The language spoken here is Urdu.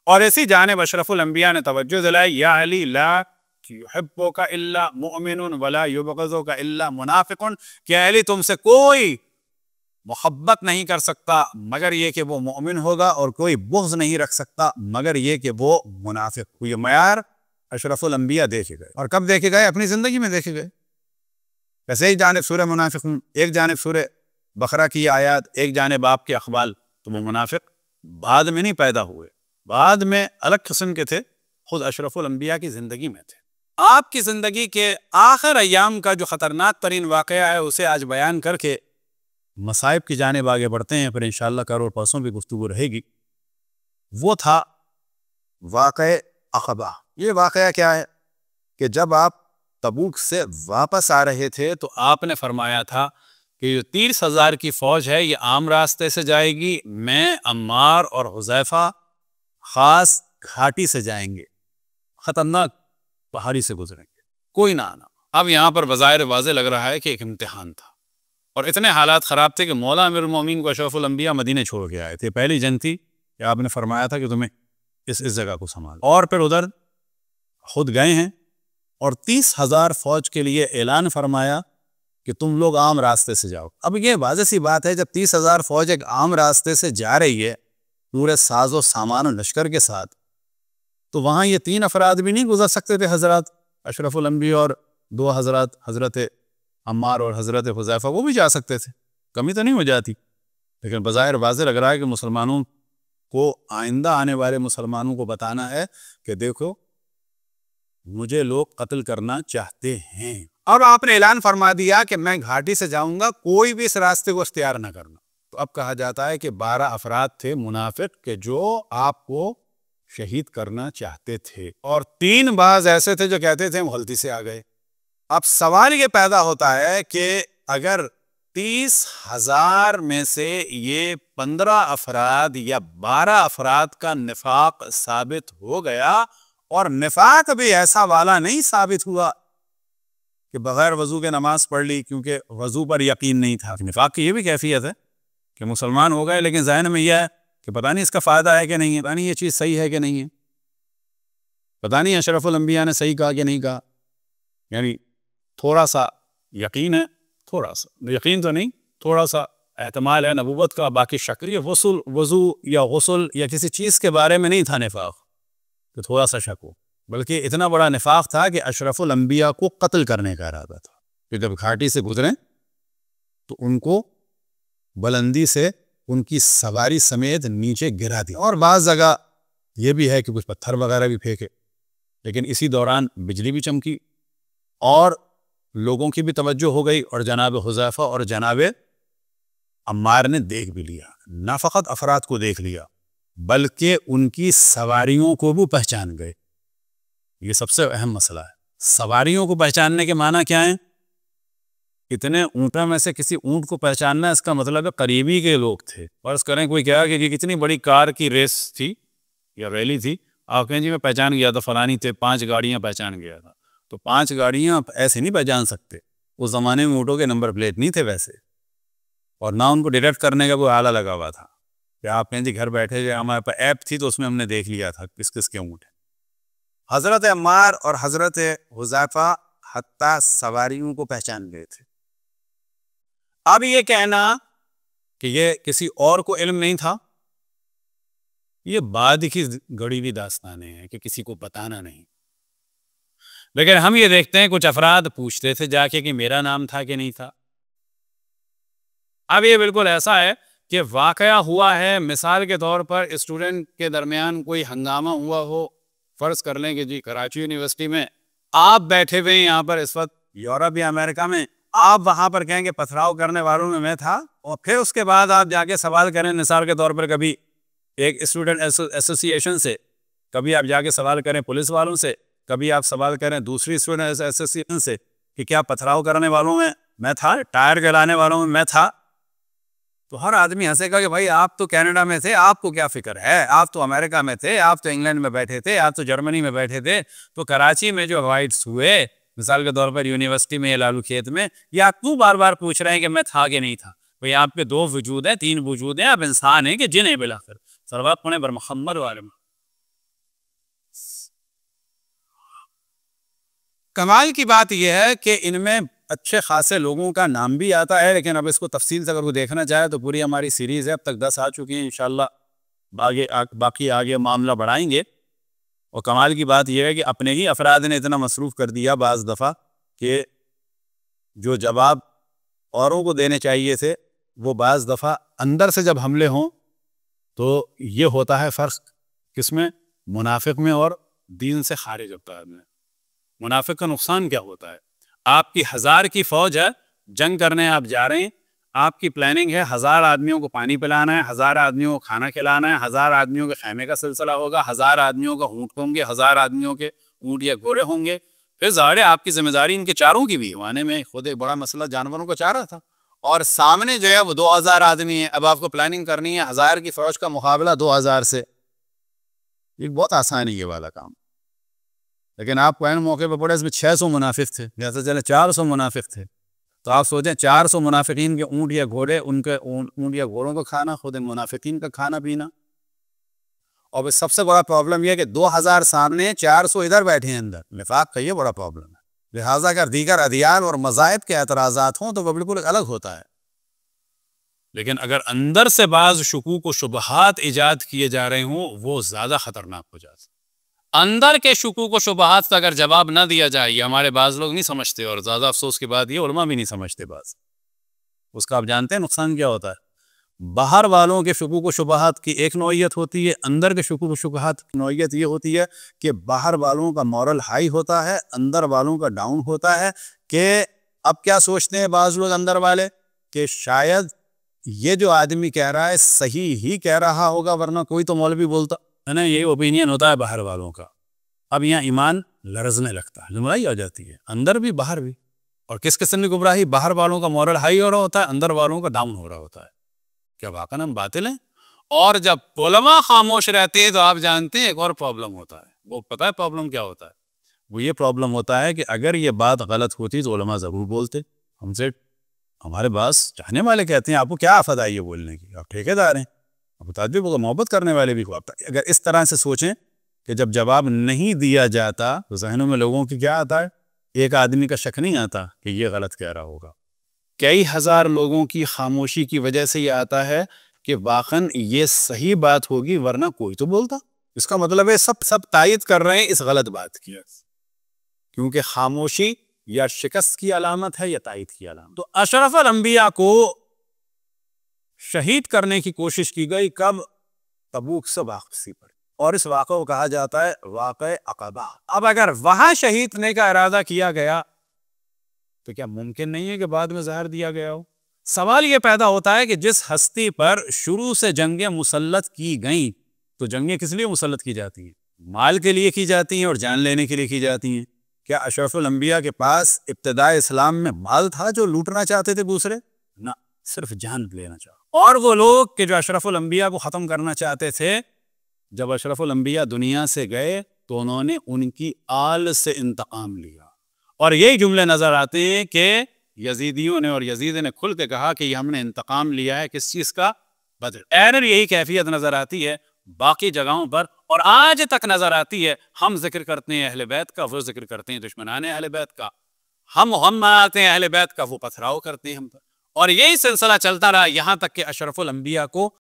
اور اسی جانب اشرف الانبیاء نے توجہ دلائی، یا علی لا یحبک الا مؤمن ولا یبغضک الا منافق، کہ علی تم سے کوئی محبت نہیں کر سکتا مگر یہ کہ وہ مومن ہوگا، اور کوئی بغض نہیں رکھ سکتا مگر یہ کہ وہ منافق۔ یہ معیار اشرف الانبیاء دیکھے گئے، اور کب دیکھے گئے؟ اپنی زندگی میں دیکھے گئے۔ ویسے ایک جانب سورہ منافقون، ایک جانب سورہ بقرہ کی آیات، ایک جانب آپ کے اقوال، تو وہ منافق بعد میں نہیں پیدا ہوئے، بعد میں الگ قسم کے تھے، خود اشرف الانبیاء کی زندگی میں تھے۔ آپ کی زندگی کے آخر ایام کا جو خطرناک ترین واقعہ ہے اسے آج بیان کر کے مصائب کی جانب آگے بڑھتے ہیں، پھر انشاءاللہ کل اور پرسوں بھی گفتگو رہے گی۔ وہ تھا واقعہ عقبہ۔ یہ واقعہ کیا ہے کہ جب آپ تبوک سے واپس آ رہے تھے تو آپ نے فرمایا تھا کہ یہ 30,000 کی فوج ہے، یہ عام راستے سے جائے گی، میں، عمار اور حذیفہ خاص گھاٹی سے جائیں گے، خطرناک پہاڑی سے گزریں گے، کوئی نہ آنا۔ اب یہاں پر بظاہر واضح لگ رہا ہے کہ ایک امتحان تھا، اور اتنے حالات خراب تھے کہ مولا امیر المومنین کو اشرف الانبیاء مدینے چھوڑ کے آئے تھے۔ پہلی جنگ تھی کہ آپ نے فرمایا تھا کہ تمہیں اس جگہ کو سنبھال، اور پھر ادھر خود گئے ہیں اور 30,000 فوج کے لیے اعلان فرمایا کہ تم لوگ عام راستے سے جاؤ۔ اب یہ واضح سی بات ہے، جب 30,000 فوج ایک عام راستے سے جا رہی ہے پورے ساز و سامان و لشکر کے ساتھ، تو وہاں یہ 3 افراد بھی نہیں گزر سکتے تھے حضرات اشرف الانبیاء اور 2 حضرات، حضرت عمار اور حضرت حذیفہ، وہ بھی جا سکتے تھے، کمی تو نہیں ہو جاتی۔ لیکن بظاہر واضح لگ رہا ہے کہ مسلمانوں کو، آئندہ آنے والے مسلمانوں کو بتانا ہے کہ دیکھو مجھے لوگ قتل کرنا چاہتے ہیں، اور آپ نے اعلان فرما دیا کہ میں گھاٹی سے جاؤں گا، کوئی بھی اس راستے کو اختیار نہ کرنا۔ تو اب کہا جاتا ہے کہ 12 افراد تھے منافق کہ جو آپ کو شہید کرنا چاہتے تھے، اور 3 بعض ایسے تھے جو کہتے تھے ہم غلطی سے آ گئے۔ اب سوال یہ پیدا ہوتا ہے کہ اگر 30,000 میں سے یہ 15 افراد یا 12 افراد کا نفاق ثابت ہو گیا، اور نفاق بھی ایسا والا نہیں ثابت ہوا کہ بغیر وضو کے نماز پڑھ لی کیونکہ وضو پر یقین نہیں تھا۔ نفاق کی یہ بھی کیفیت ہے کہ مسلمان ہو گئے لیکن ذہن میں یہ ہے کہ پتہ نہیں اس کا فائدہ ہے کہ نہیں ہے، پتہ نہیں یہ چیز صحیح ہے کہ نہیں ہے، پتہ نہیں اشرف الانبیاء نے صحیح کہا کہ نہیں کہا، یعنی تھوڑا سا یقین ہے، تھوڑا سا یقین تو نہیں، تھوڑا سا احتمال ہے نبوت کا، باقی شکریہ وضو یا غسل یا کسی چیز کے بارے میں نہیں تھا نفاق کہ تھوڑا سا شک ہو، بلکہ اتنا بڑا نفاق تھا کہ اشرف الانبیاء کو قتل کرنے کا ارادہ تھا کہ جب گھاٹی سے گزریں تو ان کو بلندی سے ان کی سواری سمیت نیچے گرا دیا، اور بعض جگہ یہ بھی ہے کہ کچھ پتھر وغیرہ بھی پھینکے، لیکن اسی دوران بجلی بھی چمکی اور لوگوں کی بھی توجہ ہو گئی، اور جناب حذیفہ اور جناب عمار نے دیکھ بھی لیا، نہ فقط افراد کو دیکھ لیا بلکہ ان کی سواریوں کو بھی پہچان گئے۔ یہ سب سے اہم مسئلہ ہے، سواریوں کو پہچاننے کے معنی کیا ہیں؟ اتنے اونٹوں میں سے کسی اونٹ کو پہچاننا، اس کا مطلب ہے قریبی کے لوگ تھے۔ فرض کریں کوئی کہا کہ کتنی بڑی کار کی ریس تھی یا ریلی تھی، آپ کہیں جی میں پہچان گیا تھا فلانی تھے، 5 گاڑیاں پہچان گیا تھا، تو 5 گاڑیاں ایسے نہیں پہچان سکتے، اس زمانے میں اونٹوں کے نمبر پلیٹ نہیں تھے ویسے، اور نہ ان کو ڈیٹیکٹ کرنے کا کوئی آلہ لگا ہوا تھا کہ آپ کہیں جی گھر بیٹھے جو ہمارے پاس ایپ تھی تو اس میں ہم نے دیکھ لیا تھا کس کس کے اونٹ ہیں۔ حضرت عمار اور حضرت حذیفہ حتیٰ سواریوں کو پہچان گئے تھے۔ اب یہ کہنا کہ یہ کسی اور کو علم نہیں تھا، یہ بعد کی گڑی ہوئی داستانیں ہیں کہ کسی کو بتانا نہیں، لیکن ہم یہ دیکھتے ہیں کچھ افراد پوچھتے تھے جا کے کہ میرا نام تھا کہ نہیں تھا۔ اب یہ بالکل ایسا ہے کہ واقعہ ہوا ہے، مثال کے طور پر اسٹوڈنٹ کے درمیان کوئی ہنگامہ ہوا ہو، فرض کر لیں کہ جی کراچی یونیورسٹی میں آپ بیٹھے ہوئے ہیں، یہاں پر اس وقت یورپ یا امریکہ میں، آپ وہاں پر کہیں گے پتھراؤ کرنے والوں میں میں تھا، اور پھر اس کے بعد آپ جا کے سوال کریں مثال کے طور پر کبھی ایک اسٹوڈنٹ ایسوسی ایشن سے، کبھی آپ جا کے سوال کریں پولیس والوں سے، کبھی آپ سوال کریں دوسری اسٹوڈنٹ ایسوسی ایشن سے کہ کیا پتھراؤ کرنے والوں میں تھا، ٹائر گلانے والوں میں تھا، تو ہر آدمی ہنسے گا کہ بھائی آپ تو کینیڈا میں تھے، آپ کو کیا فکر ہے، آپ تو امریکہ میں تھے، آپ تو انگلینڈ میں بیٹھے تھے، آپ تو جرمنی میں بیٹھے تھے، تو کراچی میں جو رائٹس ہوئے مثال کے طور پر یونیورسٹی میں یا لالو کھیت میں، یا آپ کیوں بار بار پوچھ رہے ہیں کہ میں تھا کہ نہیں تھا؟ بھئی آپ کے 2 وجود ہیں، 3 وجود ہیں، آپ انسان ہیں کہ جن ہیں، بلاخر صلوات پڑھیں بر محمد و آل محمد۔ کمال کی بات یہ ہے کہ ان میں اچھے خاصے لوگوں کا نام بھی آتا ہے، لیکن اب اس کو تفصیل سے اگر وہ دیکھنا چاہے تو پوری ہماری سیریز ہے، اب تک 10 آ چکی ہیں، انشاءاللہ باقی آگے معاملہ بڑھائیں گے۔ اور کمال کی بات یہ ہے کہ اپنے ہی افراد نے اتنا مصروف کر دیا بعض دفعہ کہ جو جواب اوروں کو دینے چاہیے تھے وہ بعض دفعہ اندر سے جب حملے ہوں تو یہ ہوتا ہے فرق کس میں؟ منافق میں اور دین سے خارج افراد میں۔ منافق کا نقصان کیا ہوتا ہے؟ آپ کی 1000 کی فوج ہے، جنگ کرنے آپ جا رہے ہیں، آپ کی پلاننگ ہے 1000 آدمیوں کو پانی پلانا ہے، 1000 آدمیوں کو کھانا کھلانا ہے، 1000 آدمیوں کے خیمے کا سلسلہ ہوگا، 1000 آدمیوں کا اونٹ ہوں گے، 1000 آدمیوں کے اونٹ یا گھوڑے ہوں گے، پھر ظاہر ہے آپ کی ذمہ داری ان کے چاروں کی بھی۔ وانے میں خود ایک بڑا مسئلہ جانوروں کا چارہ تھا، اور سامنے جو ہے وہ 2000 آدمی ہیں، اب آپ کو پلاننگ کرنی ہے 1000 کی فوج کا مقابلہ 2000 سے۔ یہ بہت آسان ہے یہ والا کام، لیکن آپ کو این موقع پہ پڑے اس میں 600 منافق تھے، جیسے چلے 400 منافق تھے، تو آپ سوچیں 400 منافقین کے اونٹ یا گھوڑے، ان کے اونٹ یا گھوڑوں کا کھانا، خود منافقین کا کھانا پینا۔ اور سب سے بڑا پرابلم یہ ہے کہ 2000 سامنے 400 ادھر بیٹھے ہیں اندر، نفاق کا یہ بڑا پرابلم ہے۔ لہٰذا اگر دیگر ادیان اور مذاہب کے اعتراضات ہوں تو وہ بالکل الگ ہوتا ہے، لیکن اگر اندر سے بعض شکوک و شبہات ایجاد کیے جا رہے ہوں وہ زیادہ خطرناک ہو جاتا ہے۔ اندر کے شکوک و شبہات کا اگر جواب نہ دیا جائے، یہ ہمارے بعض لوگ نہیں سمجھتے، اور زیادہ افسوس کی بات یہ علماء بھی نہیں سمجھتے بعض، اس کا آپ جانتے ہیں نقصان کیا ہوتا ہے؟ باہر والوں کے شکوک و شبہات کی ایک نوعیت ہوتی ہے، اندر کے شکوک و شبہات کی نوعیت یہ ہوتی ہے کہ باہر والوں کا مورل ہائی ہوتا ہے، اندر والوں کا ڈاؤن ہوتا ہے، کہ اب کیا سوچتے ہیں بعض لوگ اندر والے کہ شاید یہ جو آدمی کہہ رہا ہے صحیح ہی کہہ رہا ہوگا ورنہ کوئی تو مولوی بولتا ہے نا، یہی اوپینین ہوتا ہے باہر والوں کا۔ اب یہاں ایمان لرزنے لگتا ہے، گمراہی آ جاتی ہے اندر بھی باہر بھی۔ اور کس قسم کی گمراہی؟ باہر والوں کا مورل ہائی ہو رہا ہوتا ہے، اندر والوں کا ڈاؤن ہو رہا ہوتا ہے۔ کیا واقعا ہم باطل ہیں؟ اور جب علماء خاموش رہتے ہیں تو آپ جانتے ہیں ایک اور پرابلم ہوتا ہے۔ وہ پتہ ہے پرابلم کیا ہوتا ہے؟ وہ یہ پرابلم ہوتا ہے کہ اگر یہ بات غلط ہوتی تو علماء ضرور بولتے۔ ہم سے ہمارے پاس چاہنے والے کہتے ہیں آپ کو کیا آفت آئی ہے بولنے کی، آپ ٹھیکیدار ہیں، آپ تعجب ہوگا، محبت کرنے والے بھی کو۔ اگر اس طرح سے سوچیں کہ جب جواب نہیں دیا جاتا تو ذہنوں میں لوگوں کی کیا آتا ہے؟ ایک آدمی کا شک نہیں آتا کہ یہ غلط کہہ رہا ہوگا، کئی ہزار لوگوں کی خاموشی کی وجہ سے یہ آتا ہے کہ واقعاً یہ صحیح بات ہوگی ورنہ کوئی تو بولتا۔ اس کا مطلب ہے سب تائید کر رہے ہیں اس غلط بات کی، کیونکہ خاموشی یا شکست کی علامت ہے یا تائید کی علامت۔ تو اشرف الانبیاء کو شہید کرنے کی کوشش کی گئی، کب؟ تبوک سے واپسی پر، اور اس واقعہ کو کہا جاتا ہے واقعہ عقبہ۔ اب اگر وہاں شہید کرنے کا ارادہ کیا گیا تو کیا ممکن نہیں ہے کہ بعد میں زہر دیا گیا ہو؟ سوال یہ پیدا ہوتا ہے کہ جس ہستی پر شروع سے جنگیں مسلط کی گئیں، تو جنگیں کس لیے مسلط کی جاتی ہیں؟ مال کے لیے کی جاتی ہیں اور جان لینے کے لیے کی جاتی ہیں۔ کیا اشرف الانبیاء کے پاس ابتدائے اسلام میں مال تھا جو لوٹنا چاہتے تھے دوسرے؟ نہ، صرف جان لینا چاہتے۔ اور وہ لوگ کہ جو اشرف الانبیاء کو ختم کرنا چاہتے تھے، جب اشرف الانبیاء دنیا سے گئے تو انہوں نے ان کی آل سے انتقام لیا، اور یہی جملے نظر آتے ہیں کہ یزیدیوں نے اور یزید نے کھل کے کہا کہ یہ ہم نے انتقام لیا ہے کس چیز کا؟ بدر۔ اینر یہی کیفیت نظر آتی ہے باقی جگہوں پر، اور آج تک نظر آتی ہے۔ ہم ذکر کرتے ہیں اہل بیت کا، وہ ذکر کرتے ہیں دشمنان اہل بیت کا، ہم مناتے ہیں اہل بیت کا، وہ پتھراؤ کرتے ہیں ہم پر، اور یہی سلسلہ چلتا رہا یہاں تک کہ اشرف الانبیاء کو